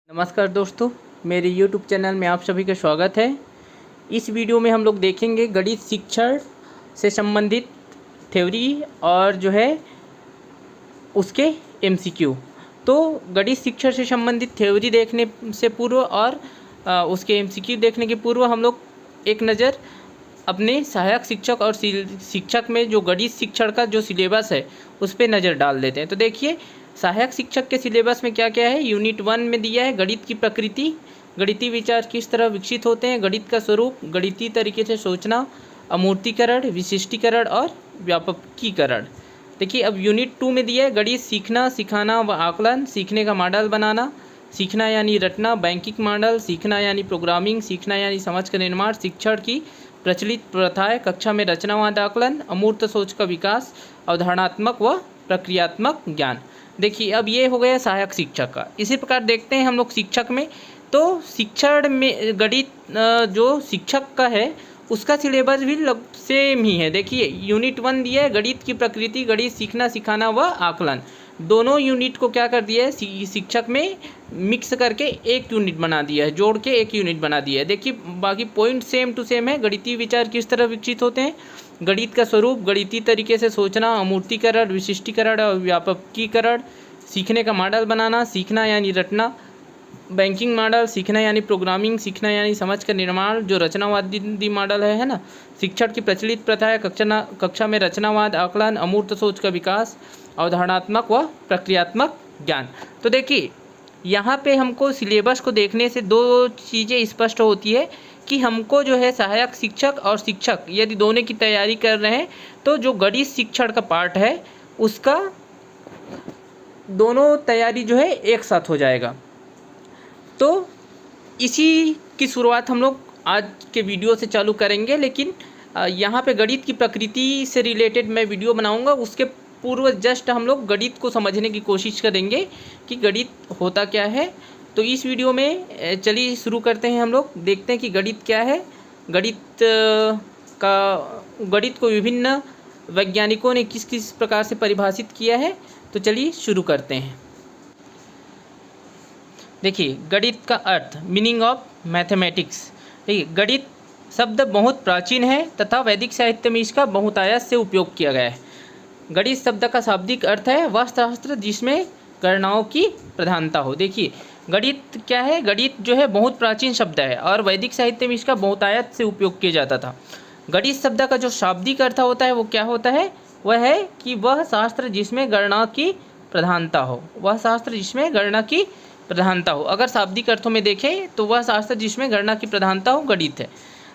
नमस्कार दोस्तों, मेरे YouTube चैनल में आप सभी का स्वागत है। इस वीडियो में हम लोग देखेंगे गणित शिक्षण से संबंधित थ्योरी और जो है उसके MCQ। तो गणित शिक्षण से संबंधित थ्योरी देखने से पूर्व और उसके MCQ देखने के पूर्व हम लोग एक नज़र अपने सहायक शिक्षक और शिक्षक में जो गणित शिक्षण का जो सिलेबस है उस पर नज़र डाल देते हैं। तो देखिए, सहायक शिक्षक के सिलेबस में क्या क्या है। यूनिट 1 में दिया है गणित की प्रकृति, गणितीय विचार किस तरह विकसित होते हैं, गणित का स्वरूप, गणितीय तरीके से सोचना, अमूर्तीकरण, विशिष्टीकरण और व्यापकीकरण। देखिए, अब यूनिट 2 में दिया है गणित सीखना, सिखाना व आकलन, सीखने का मॉडल बनाना, सीखना यानी रटना, बैंकिंग मॉडल, सीखना यानी प्रोग्रामिंग, सीखना यानी समझ का निर्माण, शिक्षण की प्रचलित प्रथाएं, कक्षा में रचनावाद आकलन, अमूर्त सोच का विकास, अवधारणात्मक व प्रक्रियात्मक ज्ञान। देखिए, अब ये हो गया सहायक शिक्षक का। इसी प्रकार देखते हैं हम लोग शिक्षक में। तो शिक्षण में गणित जो शिक्षक का है उसका सिलेबस भी सेम ही है। देखिए, यूनिट 1 दिया है गणित की प्रकृति, गणित सीखना, सिखाना व आकलन। दोनों यूनिट को क्या कर दिया है शिक्षक में मिक्स करके एक यूनिट बना दिया है, जोड़ के एक यूनिट बना दिया है। देखिए, बाकी पॉइंट सेम टू सेम है। गणितीय विचार किस तरह विकसित होते हैं, गणित का स्वरूप, गणितीय तरीके से सोचना, अमूर्तीकरण, विशिष्टीकरण और व्यापकीकरण, सीखने का मॉडल बनाना, सीखना यानी रटना, बैंकिंग मॉडल, सीखना यानी प्रोग्रामिंग, सीखना यानी समझ का निर्माण जो रचनावादी मॉडल है ना, शिक्षण की प्रचलित प्रथा है, कक्षा में रचनावाद आकलन, अमूर्त सोच का विकास, अवधारणात्मक व प्रक्रियात्मक ज्ञान। तो देखिए, यहाँ पे हमको सिलेबस को देखने से दो चीज़ें स्पष्ट होती है कि हमको जो है सहायक शिक्षक और शिक्षक यदि दोनों की तैयारी कर रहे हैं तो जो गणित शिक्षण का पार्ट है उसका दोनों तैयारी जो है एक साथ हो जाएगा। तो इसी की शुरुआत हम लोग आज के वीडियो से चालू करेंगे, लेकिन यहाँ पे गणित की प्रकृति से रिलेटेड मैं वीडियो बनाऊँगा। उसके पूर्व जस्ट हम लोग गणित को समझने की कोशिश करेंगे कि गणित होता क्या है। तो इस वीडियो में चलिए शुरू करते हैं। हम लोग देखते हैं कि गणित क्या है। गणित को विभिन्न वैज्ञानिकों ने किस किस प्रकार से परिभाषित किया है। तो चलिए शुरू करते हैं। देखिए, गणित का अर्थ, मीनिंग ऑफ मैथमेटिक्स। देखिए, गणित शब्द बहुत प्राचीन है तथा वैदिक साहित्य में इसका बहुतायत से उपयोग किया गया है। गणित शब्द का शाब्दिक अर्थ है वह शास्त्र जिसमें गणनाओं की प्रधानता हो। देखिए, गणित क्या है, गणित जो है बहुत प्राचीन शब्द है और वैदिक साहित्य में इसका बहुतायत से उपयोग किया जाता था। गणित शब्द का जो शाब्दिक अर्थ होता है वो क्या होता है, वह है कि वह शास्त्र जिसमें गणना की प्रधानता हो, वह शास्त्र जिसमें गणना की प्रधानता हो। अगर शाब्दिक अर्थों में देखें तो वह शास्त्र जिसमें गणना की प्रधानता हो गणित है।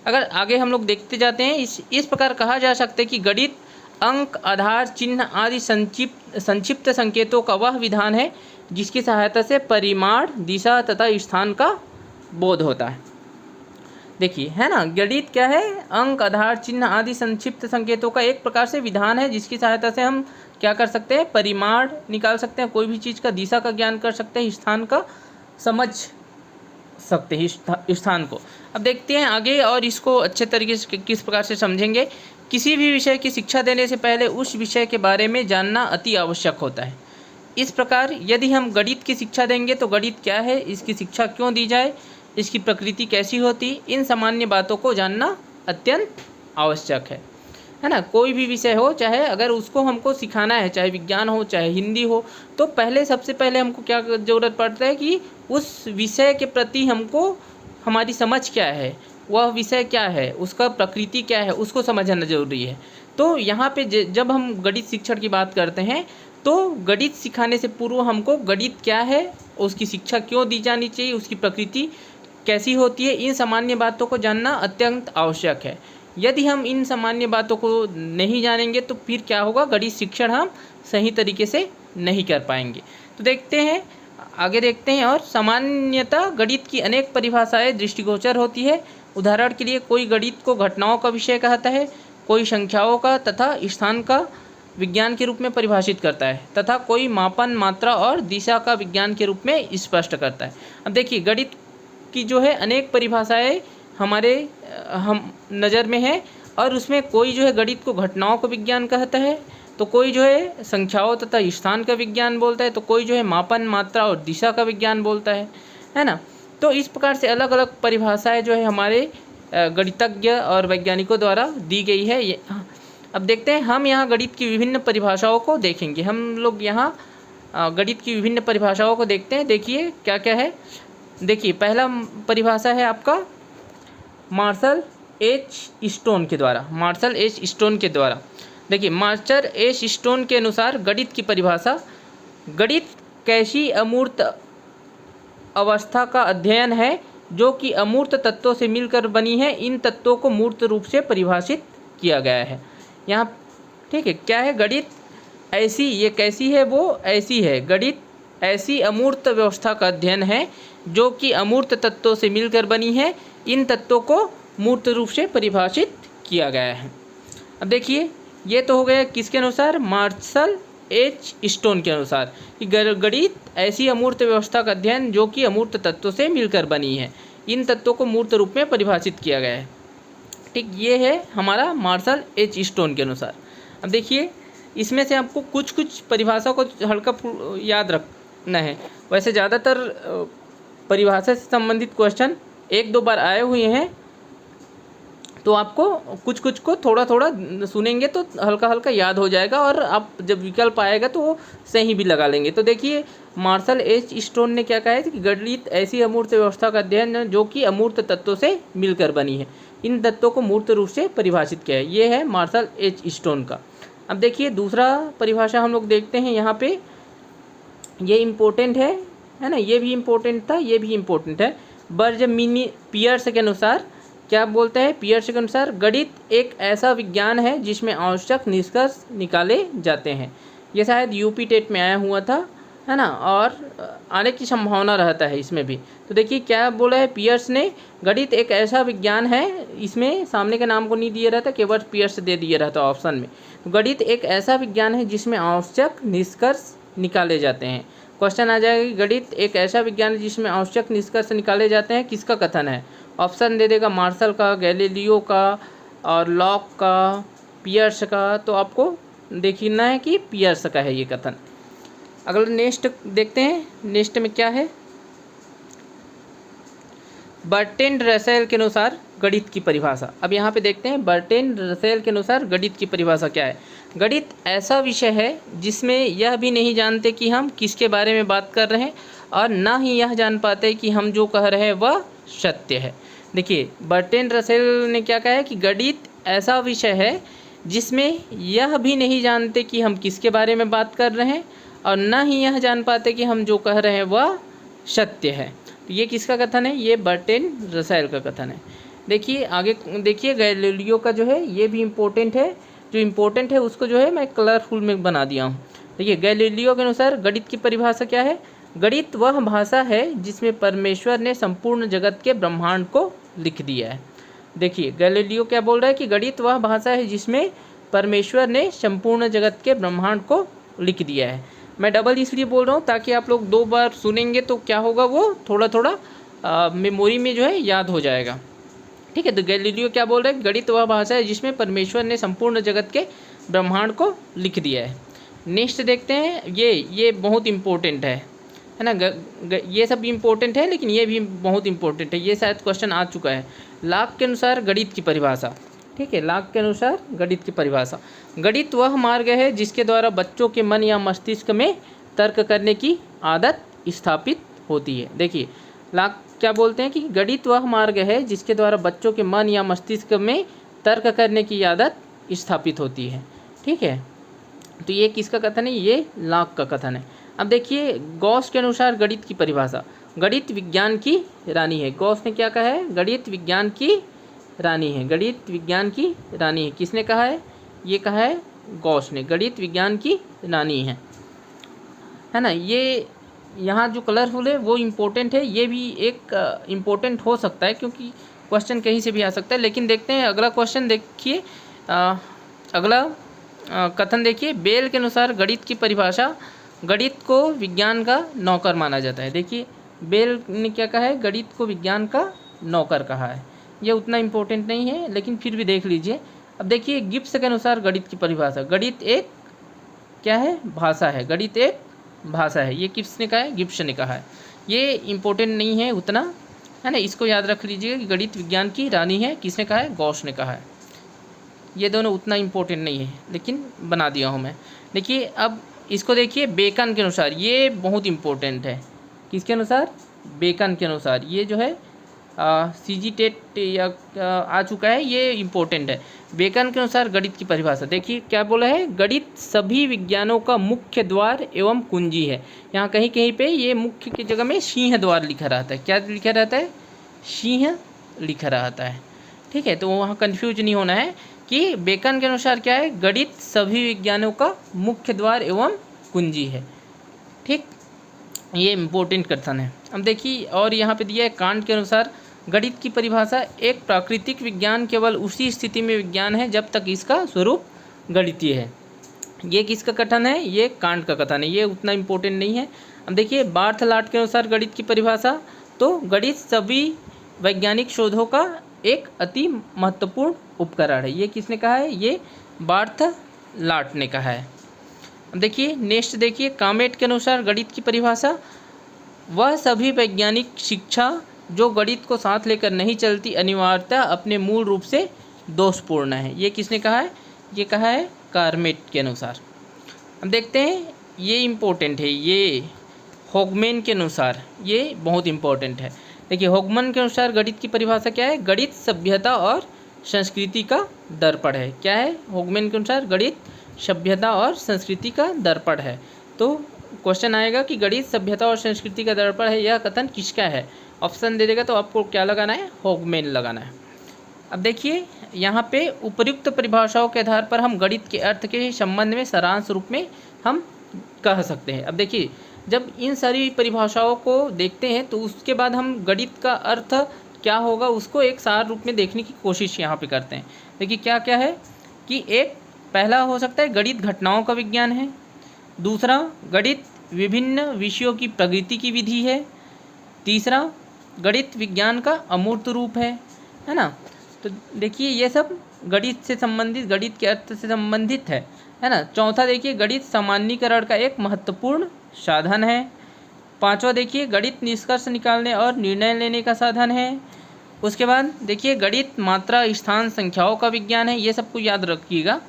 अगर आगे हम लोग देखते जाते हैं, इस प्रकार कहा जा सकता है कि गणित अंक, आधार, चिन्ह आदि संक्षिप्त संकेतों का वह विधान है जिसकी सहायता से परिमाण, दिशा तथा स्थान का बोध होता है। देखिए, है ना, गणित क्या है, अंक, आधार, चिन्ह आदि संक्षिप्त संकेतों का एक प्रकार से विधान है जिसकी सहायता से हम क्या कर सकते हैं, परिमाण निकाल सकते हैं, कोई भी चीज़ का दिशा का ज्ञान कर सकते हैं, स्थान का समझ सकते हैं, स्थान को। अब देखते हैं आगे और इसको अच्छे तरीके से किस प्रकार से समझेंगे। किसी भी विषय की शिक्षा देने से पहले उस विषय के बारे में जानना अति आवश्यक होता है। इस प्रकार यदि हम गणित की शिक्षा देंगे तो गणित क्या है, इसकी शिक्षा क्यों दी जाए, इसकी प्रकृति कैसी होती, इन सामान्य बातों को जानना अत्यंत आवश्यक है ना। कोई भी विषय हो, चाहे अगर उसको हमको सिखाना है, चाहे विज्ञान हो चाहे हिंदी हो, तो सबसे पहले हमको क्या ज़रूरत पड़ता है कि उस विषय के प्रति हमको हमारी समझ क्या है, वह विषय क्या है, उसका प्रकृति क्या है, उसको समझना जरूरी है। तो यहाँ पे जब हम गणित शिक्षण की बात करते हैं तो गणित सिखाने से पूर्व हमको गणित क्या है, उसकी शिक्षा क्यों दी जानी चाहिए, उसकी प्रकृति कैसी होती है, इन सामान्य बातों को जानना अत्यंत आवश्यक है। यदि हम इन सामान्य बातों को नहीं जानेंगे तो फिर क्या होगा, गणित शिक्षण हम सही तरीके से नहीं कर पाएंगे। तो देखते हैं, आगे देखते हैं। और सामान्यतः गणित की अनेक परिभाषाएं दृष्टिगोचर होती है। उदाहरण के लिए, कोई गणित को घटनाओं का विषय कहता है, कोई संख्याओं का तथा स्थान का विज्ञान के रूप में परिभाषित करता है, तथा कोई मापन, मात्रा और दिशा का विज्ञान के रूप में स्पष्ट करता है। अब देखिए, गणित की जो है अनेक परिभाषाएं हमारे हम नज़र में है, और उसमें कोई जो है गणित को घटनाओं का विज्ञान कहता है, तो कोई जो है संख्याओं तथा स्थान का विज्ञान बोलता है, तो कोई जो है मापन, मात्रा और दिशा का विज्ञान बोलता है। है ना। तो इस प्रकार से अलग अलग परिभाषाएं जो है हमारे गणितज्ञ और वैज्ञानिकों द्वारा दी गई है। ये अब देखते हैं, हम यहाँ गणित की विभिन्न परिभाषाओं को देखेंगे। हम लोग यहाँ गणित की विभिन्न परिभाषाओं को देखते हैं। देखिए क्या क्या है। देखिए पहला परिभाषा है आपका मार्शल एच स्टोन के द्वारा। मार्शल एच स्टोन के द्वारा देखिए, मार्शल एच स्टोन के अनुसार गणित की परिभाषा, गणित कैसी अमूर्त अवस्था का अध्ययन है जो कि अमूर्त तत्वों से मिलकर बनी है। इन तत्वों को मूर्त रूप से परिभाषित किया गया है यहाँ। ठीक है, क्या है गणित ऐसी, ये कैसी है, वो ऐसी है। गणित ऐसी अमूर्त व्यवस्था का अध्ययन है जो कि अमूर्त तत्वों से मिलकर बनी है। इन तत्वों को मूर्त रूप से परिभाषित किया गया है। अब देखिए, ये तो हो गया किसके अनुसार, मार्शल एच स्टोन के अनुसार कि गणित ऐसी अमूर्त व्यवस्था का अध्ययन जो कि अमूर्त तत्वों से मिलकर बनी है। इन तत्वों को मूर्त रूप में परिभाषित किया गया है। ठीक, ये है हमारा मार्शल एच स्टोन के अनुसार। अब देखिए, इसमें से आपको कुछ कुछ परिभाषा को हल्का याद रखना है। वैसे ज़्यादातर परिभाषा से संबंधित क्वेश्चन एक दो बार आए हुए हैं, तो आपको कुछ कुछ को थोड़ा थोड़ा सुनेंगे तो हल्का हल्का याद हो जाएगा, और आप जब विकल्प आएगा तो वो सही भी लगा लेंगे। तो देखिए, मार्शल एच स्टोन ने क्या कहा है कि गणित ऐसी अमूर्त व्यवस्था का अध्ययन जो कि अमूर्त तत्वों से मिलकर बनी है। इन तत्वों को मूर्त रूप से परिभाषित किया है। ये है मार्शल एच स्टोन का। अब देखिए, दूसरा परिभाषा हम लोग देखते हैं यहाँ पे। ये इम्पोर्टेंट है ना, ये भी इम्पोर्टेंट था, ये भी इम्पोर्टेंट है। बर्जमिनी पियर्स के अनुसार क्या बोलते हैं, पियर्स के अनुसार गणित एक ऐसा विज्ञान है जिसमें आवश्यक निष्कर्ष निकाले जाते हैं। ये शायद यूपी टेट में आया हुआ था, है ना, और आने की संभावना रहता है इसमें भी। तो देखिए क्या बोला है पियर्स ने, गणित एक ऐसा विज्ञान है, इसमें सामने के नाम को नहीं दिया रहता, केवल पियर्स दे दिया रहता ऑप्शन में। तो गणित एक ऐसा विज्ञान है जिसमें आवश्यक निष्कर्ष निकाले जाते हैं। क्वेश्चन आ जाएगा कि गणित एक ऐसा विज्ञान है जिसमें आवश्यक निष्कर्ष निकाले जाते हैं, किसका कथन है। ऑप्शन दे देगा मार्शल का, गैलीलियो का, और लॉक का, पियर्स का। तो आपको देखना है कि पियर्स का है ये कथन। अगला नेक्स्ट देखते हैं, नेक्स्ट में क्या है, बर्ट्रैंड रसेल के अनुसार गणित की परिभाषा। अब यहाँ पे देखते हैं बर्ट्रैंड रसेल के अनुसार गणित की परिभाषा क्या है। गणित ऐसा विषय है जिसमें यह भी नहीं जानते कि हम किसके बारे में बात कर रहे हैं, और ना ही यह जान पाते कि हम जो कह रहे हैं वह सत्य है। देखिए, बर्ट्रैंड रसेल ने क्या कहा है कि गणित ऐसा विषय है जिसमें यह भी नहीं जानते कि हम किसके बारे में बात कर रहे हैं, और ना ही यह जान पाते कि हम जो कह रहे हैं वह सत्य है। तो ये किसका कथन है, ये बर्ट्रैंड रसेल का कथन है। देखिए आगे देखिए, गैलीलियो का जो है ये भी इम्पोर्टेंट है। जो इम्पोर्टेंट है उसको जो है मैं कलरफुल में बना दिया हूँ। देखिए, गैलीलियो के अनुसार गणित की परिभाषा क्या है, गणित वह भाषा है जिसमें परमेश्वर ने संपूर्ण जगत के ब्रह्मांड को लिख दिया है। देखिए, गैलीलियो क्या बोल रहा है कि गणित वह भाषा है जिसमें परमेश्वर ने संपूर्ण जगत के ब्रह्मांड को लिख दिया है। मैं डबल इसलिए बोल रहा हूँ ताकि आप लोग दो बार सुनेंगे तो क्या होगा, वो थोड़ा थोड़ा मेमोरी में जो है याद हो जाएगा। ठीक है, तो गैलीलियो क्या बोल रहे हैं, गणित वह भाषा है जिसमें परमेश्वर ने संपूर्ण जगत के ब्रह्मांड को लिख दिया है। नेक्स्ट देखते हैं, ये बहुत इम्पोर्टेंट है ना। ये सब इम्पोर्टेंट है, लेकिन ये भी बहुत इम्पोर्टेंट है, ये शायद क्वेश्चन आ चुका है। लॉक के अनुसार गणित की परिभाषा। ठीक है, लॉक के अनुसार गणित की परिभाषा, गणित वह मार्ग है जिसके द्वारा बच्चों के मन या मस्तिष्क में तर्क करने की आदत स्थापित होती है। देखिए, लॉक क्या बोलते हैं कि गणित वह मार्ग है जिसके द्वारा बच्चों के मन या मस्तिष्क में तर्क करने की आदत स्थापित होती है। ठीक है, तो ये किसका कथन है, ये लॉक का कथन है। अब देखिए, गॉस के अनुसार गणित की परिभाषा, गणित विज्ञान की रानी है। गॉस ने क्या कहा है, गणित विज्ञान की रानी है। गणित विज्ञान की रानी है, किसने कहा है, ये कहा है गॉस ने, गणित विज्ञान की रानी है ना। ये यहाँ जो कलरफुल है वो इम्पोर्टेंट है, ये भी एक इम्पोर्टेंट हो सकता है क्योंकि क्वेश्चन कहीं से भी आ सकता है। लेकिन देखते हैं अगला क्वेश्चन, देखिए अगला कथन देखिए, बेल के अनुसार गणित की परिभाषा, गणित को विज्ञान का नौकर माना जाता है। देखिए, बेल ने क्या कहा है, गणित को विज्ञान का नौकर कहा है। ये उतना इम्पोर्टेंट नहीं है, लेकिन फिर भी देख लीजिए। अब देखिए, गिब्स के अनुसार गणित की परिभाषा, गणित एक क्या है, भाषा है। गणित एक भाषा है, ये किसने कहा है, गिब्स ने कहा है। ये इम्पोर्टेंट नहीं है उतना, है ना। इसको याद रख लीजिएगा कि गणित विज्ञान की रानी है, किसने कहा है? गॉस ने कहा है। ये दोनों उतना इम्पोर्टेंट नहीं है, लेकिन बना दिया हूँ मैं। देखिए अब इसको देखिए, बेकन के अनुसार, ये बहुत इम्पोर्टेंट है। किसके अनुसार? बेकन के अनुसार। ये जो है सीजी टेट या आ चुका है, ये इम्पोर्टेंट है। बेकन के अनुसार गणित की परिभाषा देखिए क्या बोला है? गणित सभी विज्ञानों का मुख्य द्वार एवं कुंजी है। यहाँ कहीं कहीं पे ये मुख्य की जगह में सिंह द्वार लिखा रहता है। क्या लिखा रहता है? सिंह लिखा रहता है। ठीक है, तो वहाँ कन्फ्यूज नहीं होना है कि बेकन के अनुसार क्या है? गणित सभी विज्ञानों का मुख्य द्वार एवं कुंजी है। ठीक, ये इम्पोर्टेंट कथन है। अब देखिए और यहाँ पे दिया है कांट के अनुसार गणित की परिभाषा, एक प्राकृतिक विज्ञान केवल उसी स्थिति में विज्ञान है जब तक इसका स्वरूप गणितीय है। ये किसका कथन है? ये कांट का कथन है, ये उतना इम्पोर्टेंट नहीं है। अब देखिए बार्थलाट के अनुसार गणित की परिभाषा, तो गणित सभी वैज्ञानिक शोधों का एक अति महत्वपूर्ण उपकरण है। ये किसने कहा है? ये बार्थलाट ने कहा है। अब देखिए नेक्स्ट देखिए, कामेट के अनुसार गणित की परिभाषा, वह सभी वैज्ञानिक शिक्षा जो गणित को साथ लेकर नहीं चलती अनिवार्यतः अपने मूल रूप से दोषपूर्ण है। ये किसने कहा है? ये कहा है कामेट के अनुसार। अब देखते हैं, ये इम्पोर्टेंट है, ये हॉगमैन के अनुसार, ये बहुत इम्पोर्टेंट है। देखिए हॉगमैन के अनुसार गणित की परिभाषा क्या है? गणित सभ्यता और संस्कृति का दर्पण है। क्या है? हॉगमैन के अनुसार गणित सभ्यता और संस्कृति का दर्पण है। तो क्वेश्चन आएगा कि गणित सभ्यता और संस्कृति का दर्पण है, यह कथन किसका है? ऑप्शन दे देगा तो आपको क्या लगाना है? हॉगमैन लगाना है। अब देखिए यहाँ पे उपर्युक्त परिभाषाओं के आधार पर हम गणित के अर्थ के संबंध में सारांश रूप में हम कह सकते हैं। अब देखिए जब इन सारी परिभाषाओं को देखते हैं तो उसके बाद हम गणित का अर्थ क्या होगा उसको एक सार रूप में देखने की कोशिश यहाँ पे करते हैं। देखिए क्या क्या है कि एक पहला हो सकता है गणित घटनाओं का विज्ञान है, दूसरा गणित विभिन्न विषयों की प्रगति की विधि है, तीसरा गणित विज्ञान का अमूर्त रूप है ना। तो देखिए ये सब गणित से संबंधित, गणित के अर्थ से संबंधित है ना। चौथा देखिए गणित सामान्यीकरण का एक महत्वपूर्ण साधन है। पांचवा देखिए गणित निष्कर्ष निकालने और निर्णय लेने का साधन है। उसके बाद देखिए गणित मात्रा स्थान संख्याओं का विज्ञान है। ये सबको याद रखिएगा,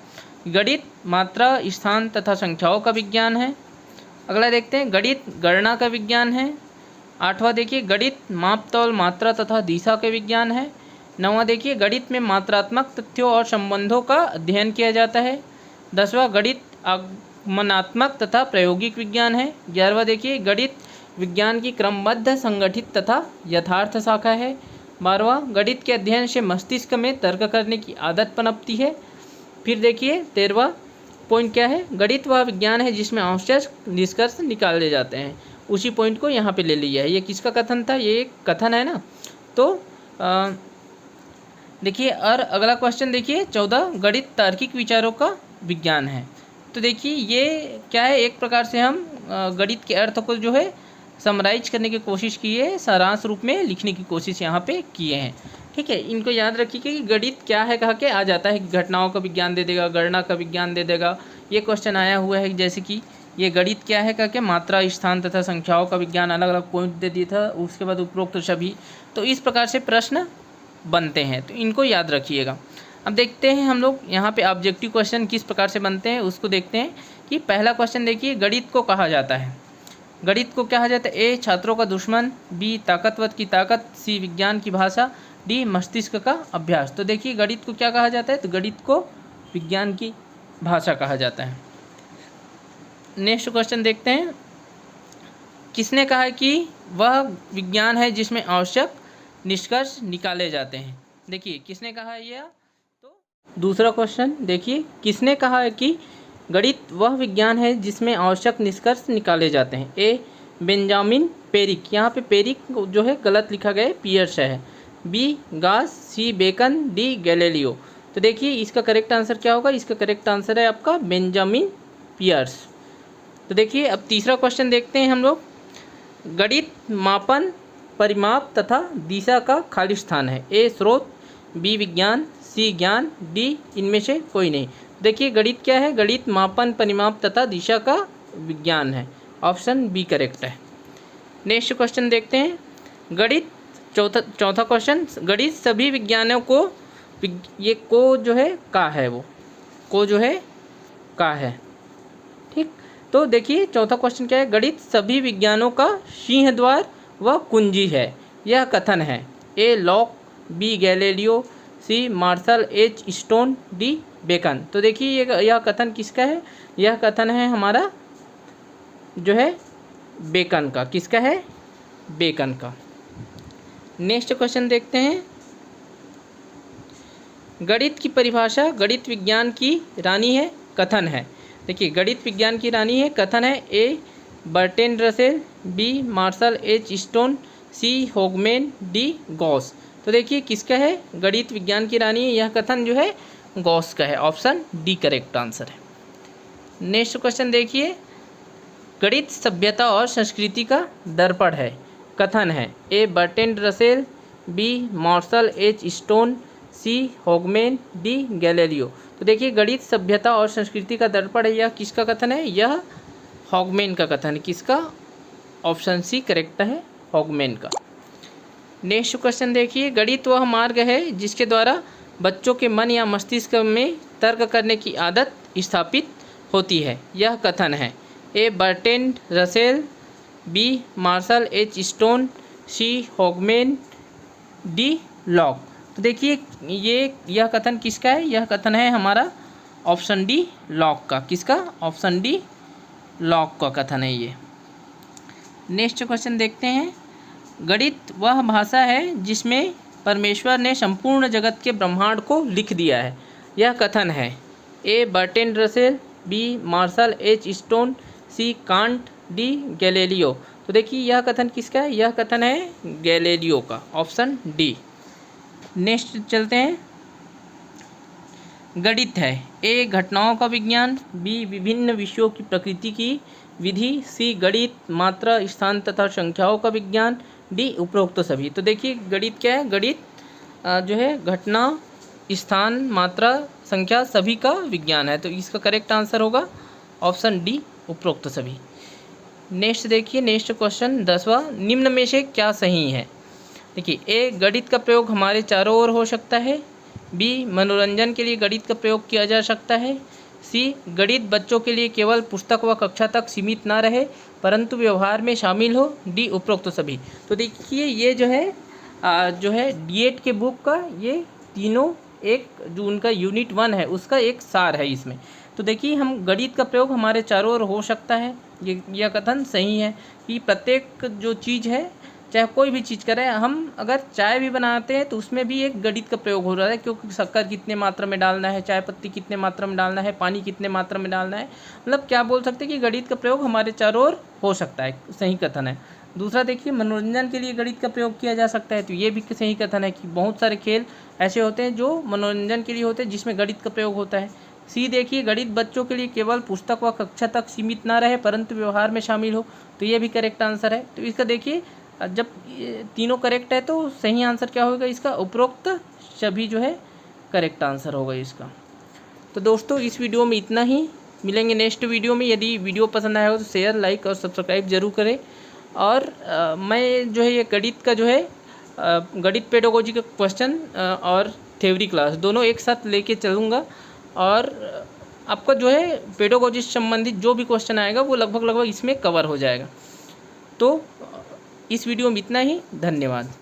गणित मात्रा स्थान तथा संख्याओं का विज्ञान है। अगला देखते हैं गणित गणना का विज्ञान है। आठवां देखिए गणित माप तौल मात्रा तथा दिशा के विज्ञान है। नौवां देखिए गणित में मात्रात्मक तथ्यों और संबंधों का अध्ययन किया जाता है। 10वां गणित आगमनात्मक तथा प्रायोगिक विज्ञान है। 11वां देखिए गणित विज्ञान की क्रमबद्ध संगठित तथा यथार्थ शाखा है। 12वां गणित के अध्ययन से मस्तिष्क में तर्क करने की आदत पनपती है। फिर देखिए 13वां पॉइंट क्या है? गणित वह विज्ञान है जिसमें आवश्यक निष्कर्ष निकाले जाते हैं। उसी पॉइंट को यहाँ पे ले लिया है। ये किसका कथन था? ये एक कथन है ना। तो देखिए और अगला क्वेश्चन देखिए 14 गणित तार्किक विचारों का विज्ञान है। तो देखिए ये क्या है? एक प्रकार से हम गणित के अर्थ को जो है समराइज करने की कोशिश की है, सारांश रूप में लिखने की कोशिश यहाँ पे किए हैं। ठीक है, इनको याद रखिए कि गणित क्या है कह के आ जाता है कि घटनाओं का विज्ञान दे देगा, गणना का विज्ञान दे देगा। ये क्वेश्चन आया हुआ है जैसे कि ये गणित क्या है कह के मात्रा स्थान तथा संख्याओं का विज्ञान, अलग अलग पॉइंट दे दिया था, उसके बाद उपरोक्त सभी। तो इस प्रकार से प्रश्न बनते हैं, तो इनको याद रखिएगा। अब देखते हैं हम लोग यहाँ पे ऑब्जेक्टिव क्वेश्चन किस प्रकार से बनते हैं उसको देखते हैं। कि पहला क्वेश्चन देखिए गणित को कहा जाता है, गणित को कहा जाता है ए छात्रों का दुश्मन, बी ताकतवर की ताकत, सी विज्ञान की भाषा, डी मस्तिष्क का अभ्यास। तो देखिए गणित को क्या कहा जाता है? तो गणित को विज्ञान की भाषा कहा जाता है। नेक्स्ट क्वेश्चन देखते हैं, किसने कहा कि वह विज्ञान है जिसमें आवश्यक निष्कर्ष निकाले जाते हैं? देखिए किसने कहा है यह? तो दूसरा क्वेश्चन देखिए, किसने कहा है कि गणित वह विज्ञान है जिसमें आवश्यक निष्कर्ष निकाले जाते हैं? ए बेंजामिन पेरिक, यहाँ पे पेरिक जो है गलत लिखा गया है, पियर्स है। बी गास, सी बेकन, डी गैलीलियो। तो देखिए इसका करेक्ट आंसर क्या होगा? इसका करेक्ट आंसर है आपका बेंजामिन पियर्स। तो देखिए अब तीसरा क्वेश्चन देखते हैं हम लोग, गणित मापन परिमाप तथा दिशा का खाली स्थान है? ए स्रोत, बी विज्ञान, सी ज्ञान, डी इनमें से कोई नहीं। देखिए गणित क्या है? गणित मापन परिमाप तथा दिशा का विज्ञान है। ऑप्शन बी करेक्ट है। नेक्स्ट क्वेश्चन देखते हैं। गणित चौथा क्वेश्चन, गणित सभी विज्ञानों को, ये को जो है का है, वो को जो है का है। ठीक, तो देखिए चौथा क्वेश्चन क्या है, गणित सभी विज्ञानों का सिंह द्वार व कुंजी है, यह कथन है। A Locke, B Galileo, C Marshall H Stone, D Bacon. तो देखिए यह कथन किसका है, यह कथन है हमारा जो है बेकन का। किसका है, बेकन का। नेक्स्ट क्वेश्चन देखते हैं। गणित की परिभाषा, गणित विज्ञान की रानी है, कथन है। देखिए गणित विज्ञान की रानी है, कथन है। A Bertrand Russell, B Marshall H Stone, C Hogben, D Gauss. तो देखिए किसका है, गणित विज्ञान की रानी है, यह कथन जो है गॉस का है। ऑप्शन डी करेक्ट आंसर है। नेक्स्ट क्वेश्चन देखिए, गणित सभ्यता और संस्कृति का दर्पण है, कथन है। A Bertrand Russell, B Marshall H Stone, C Hogben, D Galileo. तो देखिए गणित सभ्यता और संस्कृति का दर्पण है, यह किसका कथन है, यह होगमैन का कथन है। किसका, ऑप्शन सी करेक्ट है, होगमैन का। नेक्स्ट क्वेश्चन देखिए, गणित वह मार्ग है जिसके द्वारा बच्चों के मन या मस्तिष्क में तर्क करने की आदत स्थापित होती है, यह कथन है। A Bertrand Russell, B Marshall H Stone, C Hogben, D Locke. तो देखिए यह कथन किसका है, यह कथन है हमारा ऑप्शन डी लॉक का। किसका, ऑप्शन डी लॉक का कथन है ये। नेक्स्ट क्वेश्चन देखते हैं। गणित वह भाषा है जिसमें परमेश्वर ने संपूर्ण जगत के ब्रह्मांड को लिख दिया है, यह कथन है। A Bertrand Russell, B Marshall H Stone, C Kant, D Galileo. तो देखिए यह कथन किसका है, यह कथन है गैलीलियो का। Option D. नेक्स्ट चलते हैं। गणित है। ए घटनाओं का विज्ञान, बी विभिन्न विषयों की प्रकृति की विधि, सी गणित मात्रा स्थान तथा संख्याओं का विज्ञान, डी उपरोक्त सभी। तो देखिए गणित क्या है, गणित जो है घटना स्थान मात्रा संख्या सभी का विज्ञान है। तो इसका करेक्ट आंसर होगा ऑप्शन डी उपरोक्त सभी। नेक्स्ट देखिए, नेक्स्ट क्वेश्चन 10वां, निम्न में से क्या सही है। देखिए ए गणित का प्रयोग हमारे चारों ओर हो सकता है, बी मनोरंजन के लिए गणित का प्रयोग किया जा सकता है, सी गणित बच्चों के लिए केवल पुस्तक व कक्षा तक सीमित ना रहे परंतु व्यवहार में शामिल हो, डी उपरोक्त सभी। तो देखिए ये जो है D8 के बुक का ये तीनों एक जो उनका यूनिट 1 है उसका एक सार है इसमें। तो देखिए हम गणित का प्रयोग हमारे चारों ओर हो सकता है, यह कथन सही है कि प्रत्येक जो चीज़ है चाहे कोई भी चीज़ करें, हम अगर चाय भी बनाते हैं तो उसमें भी एक गणित का प्रयोग हो रहा है, क्योंकि शक्कर कितने मात्रा में डालना है, चाय पत्ती कितने मात्रा में डालना है, पानी कितने मात्रा में डालना है। मतलब क्या बोल सकते हैं कि गणित का प्रयोग हमारे चारों ओर हो सकता है, सही कथन है। दूसरा देखिए मनोरंजन के लिए गणित का प्रयोग किया जा सकता है, तो ये भी सही कथन है कि बहुत सारे खेल ऐसे होते हैं जो मनोरंजन के लिए होते हैं जिसमें गणित का प्रयोग होता है। सी देखिए गणित बच्चों के लिए केवल पुस्तक व कक्षा तक सीमित ना रहे परंतु व्यवहार में शामिल हो, तो ये भी करेक्ट आंसर है। तो इसका देखिए जब तीनों करेक्ट है तो सही आंसर क्या होगा इसका, उपरोक्त सभी जो है करेक्ट आंसर होगा इसका। तो दोस्तों इस वीडियो में इतना ही, मिलेंगे नेक्स्ट वीडियो में। यदि वीडियो पसंद आया हो तो शेयर, लाइक और सब्सक्राइब जरूर करें। और मैं जो है ये गणित का जो है गणित पेडागोजी का क्वेश्चन और थ्योरी क्लास दोनों एक साथ लेके चलूँगा, और आपका जो है पेडागोजी से संबंधित जो भी क्वेश्चन आएगा वो लगभग इसमें कवर हो जाएगा। तो इस वीडियो में इतना ही, धन्यवाद।